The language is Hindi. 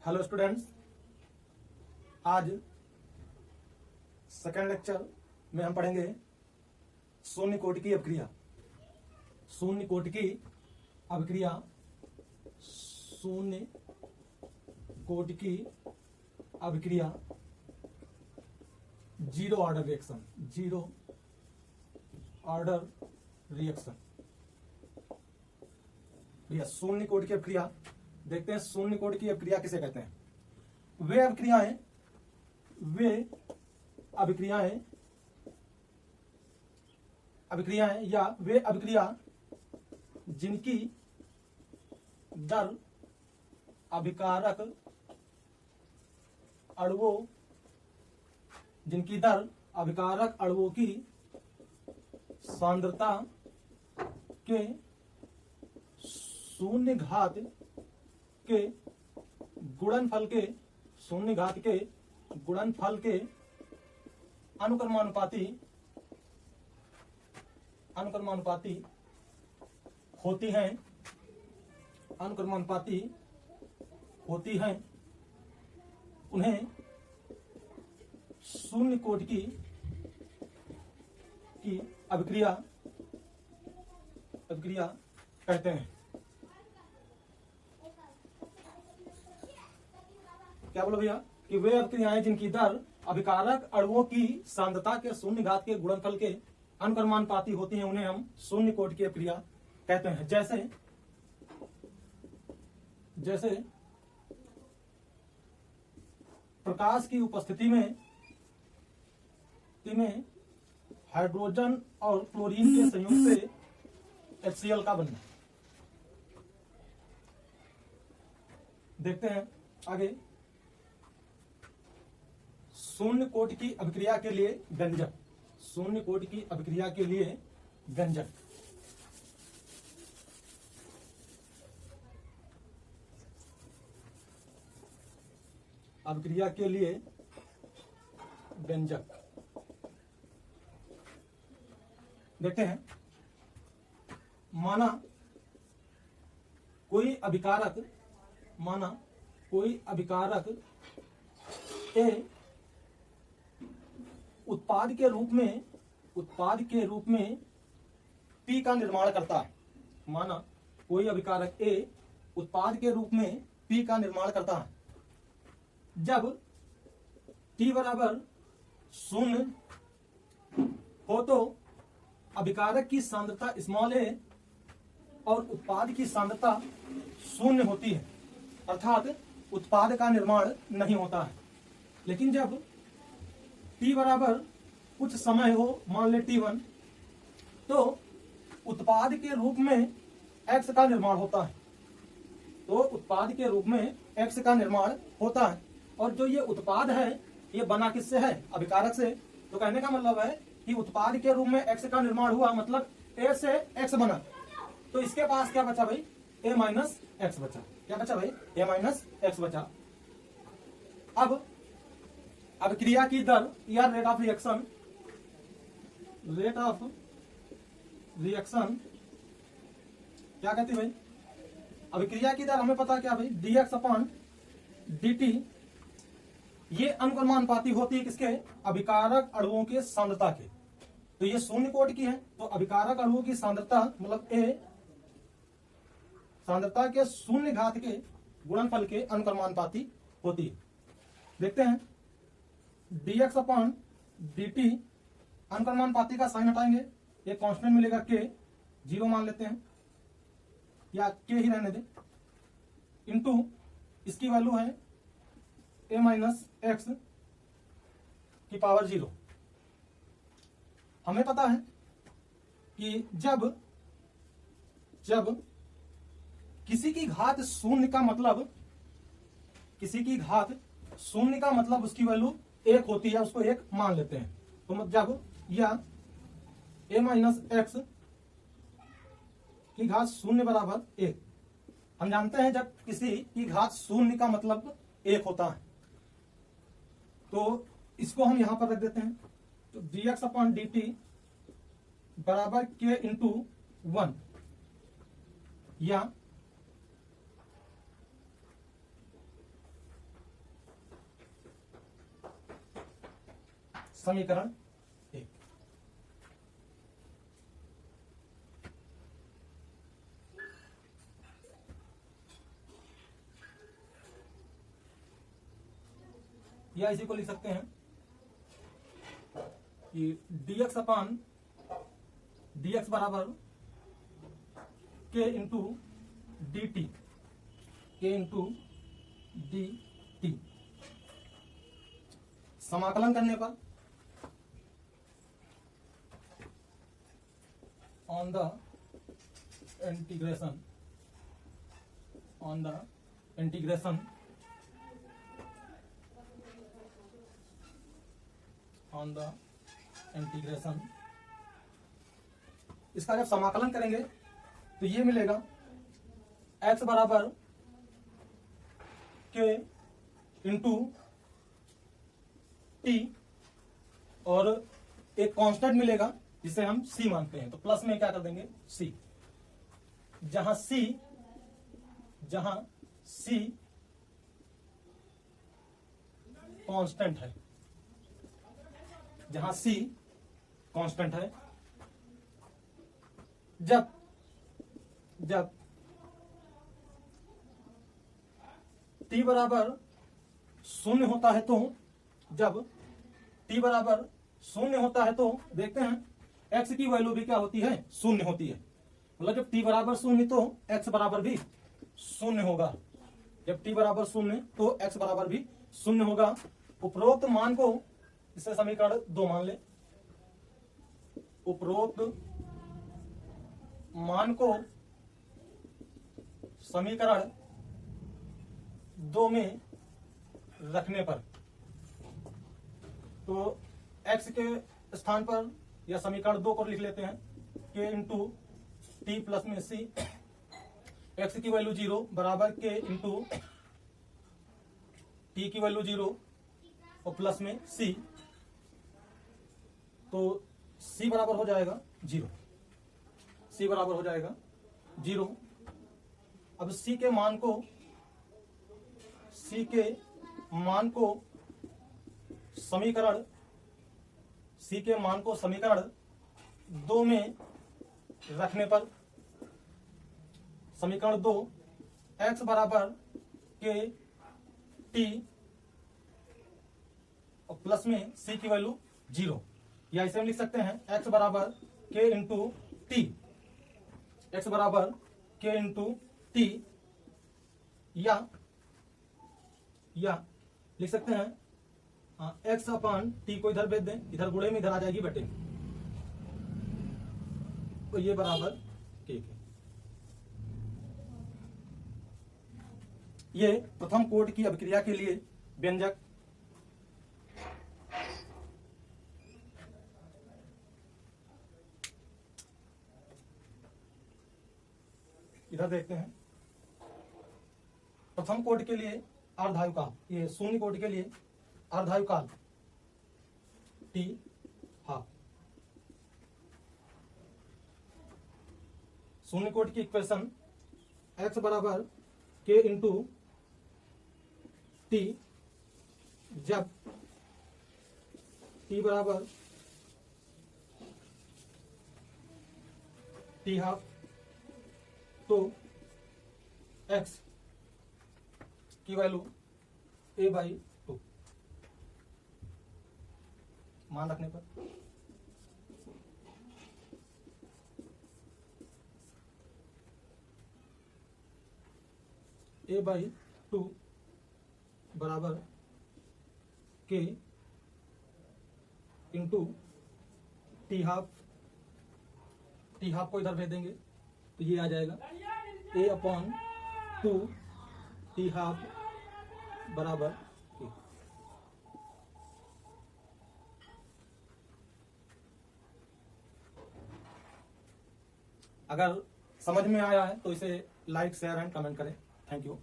हेलो स्टूडेंट्स, आज सेकेंड लेक्चर में हम पढ़ेंगे शून्य कोटि की अभिक्रिया। शून्य कोटि की अभिक्रिया, शून्य कोटि की अभिक्रिया, zero order reaction, zero order reaction. भैया शून्य कोटि की अभिक्रिया देखते हैं। शून्य कोटि की अभिक्रिया किसे कहते हैं? वे अभिक्रियाएं या वे अभिक्रिया जिनकी दर अभिकारक अणुओं की सांद्रता के शून्य घात के गुणनफल के अनुक्रमानुपाती होती हैं, उन्हें शून्य कोटि की अभिक्रिया कहते हैं। क्या बोलो भैया? कि वे अभिक्रियाएं जिनकी दर अभिकारक अणुओं की सांद्रता के शून्य घात के गुणनफल के अनुक्रमानुपाती होती हैं, उन्हें हम शून्य कोटि की अभिक्रिया कहते हैं। जैसे प्रकाश की उपस्थिति में हाइड्रोजन और क्लोरीन के संयोग से HCl का बनना। देखते हैं आगे। शून्य कोटि की अभिक्रिया के लिए व्यंजक। शून्य कोटि की अभिक्रिया के लिए व्यंजक। अभिक्रिया के लिए व्यंजक देखते हैं। माना कोई अभिकारक ए उत्पाद के रूप में P का निर्माण करता है। माना कोई अभिकारक A उत्पाद के रूप में P का निर्माण करता है। जब T बराबर 0 हो तो अभिकारक की सांद्रता a और उत्पाद की सांद्रता 0 होती है, अर्थात उत्पाद का निर्माण नहीं होता है। लेकिन जब T बराबर कुछ समय हो, मान ले T1, तो उत्पाद के रूप में X का निर्माण होता है। और जो ये उत्पाद है ये बना किससे है? अभिकारक से। तो कहने का मतलब है कि उत्पाद के रूप में X का निर्माण हुआ, मतलब A से X बना। तो इसके पास क्या बचा भाई? A माइनस X बचा। क्या बचा भाई? A माइनस X बचा। अब अभिक्रिया की दर या रेट ऑफ रिएक्शन क्या कहती है भाई? अभिक्रिया की दर हमें पता क्या भाई? dx/dt। ये अनुक्रमानुपाती होती है किसके? अभिकारक अणुओं के सांद्रता के। तो ये शून्य कोटि की है, तो अभिकारक अणुओं की सांद्रता मतलब A सांद्रता के शून्य घात के गुणनफल के अनुक्रमानुपाती होती है। देखते हैं dx/dt। अनुक्रमानुपाती का साइन हटाएंगे, एक कांस्टेंट मिलेगा k, 0 मान लेते हैं या k ही रहने दे, इनटू इसकी वैल्यू है a माइनस x की पावर 0। हमें पता है कि जब किसी की घात शून्य का मतलब उसकी वैल्यू 1 होती है, उसको 1 मान लेते हैं। तो मतलब जब या a माइनस x की घात शून्य बराबर 1, हम जानते हैं जब किसी की घात शून्य का मतलब 1 होता है, तो इसको हम यहां पर रख देते हैं। तो dx/dt बराबर k इंटू 1 या समीकरण 1। या इसी को लिख सकते हैं कि dx अपान dx बराबर k इंटू डी टी, के इंटू डी टी। समाकलन करने पर ऑन द इंटीग्रेशन इसका जब समाकलन करेंगे तो ये मिलेगा x बराबर k इंटू टी और एक कांस्टेंट मिलेगा जिसे हम c मानते हैं, तो प्लस में क्या कर देंगे c, जहां c कांस्टेंट है, जब t बराबर शून्य होता है तो देखते हैं x की वैल्यू भी क्या होती है, शून्य होती है। मतलब जब t बराबर शून्य तो x बराबर भी शून्य होगा, जब t बराबर शून्य तो x बराबर भी शून्य होगा। उपरोक्त मान को इसे समीकरण 2 मान ले, उपरोक्त मान को समीकरण 2 में रखने पर, तो x के स्थान पर या समीकरण 2 को लिख लेते हैं k इंटू टी प्लस में c, x की वैल्यू 0 बराबर k इंटू टी की वैल्यू 0 और प्लस में c, तो c बराबर हो जाएगा 0, c बराबर हो जाएगा 0। अब c के मान को समीकरण 2 में रखने पर, समीकरण 2 x बराबर k t और प्लस में c की वैल्यू 0, या इसे हम लिख सकते हैं x बराबर k इंटू टी, x बराबर k इंटू टी, या लिख सकते हैं x अपान टी को इधर भेज दें, इधर गुणे में इधर आ जाएगी बेटे, तो ये बराबर k है। ये प्रथम कोट की अभिक्रिया के लिए व्यंजक। इधर देखते हैं प्रथम कोट के लिए अर्धायुकाल, ये शून्य कोट के लिए अर्धायुकाल t हाफ। शून्य कोट की इक्वेशन x बराबर k इंटू टी, जब t बराबर t हाफ तो x की वैल्यू a/2 मान रखने पर a/2 बराबर k इंटू टी हाफ को इधर भेज देंगे तो ये आ जाएगा a/2 टी हाफ बराबर k। अगर समझ में आया है तो इसे लाइक शेयर एंड कमेंट करें। Thank you.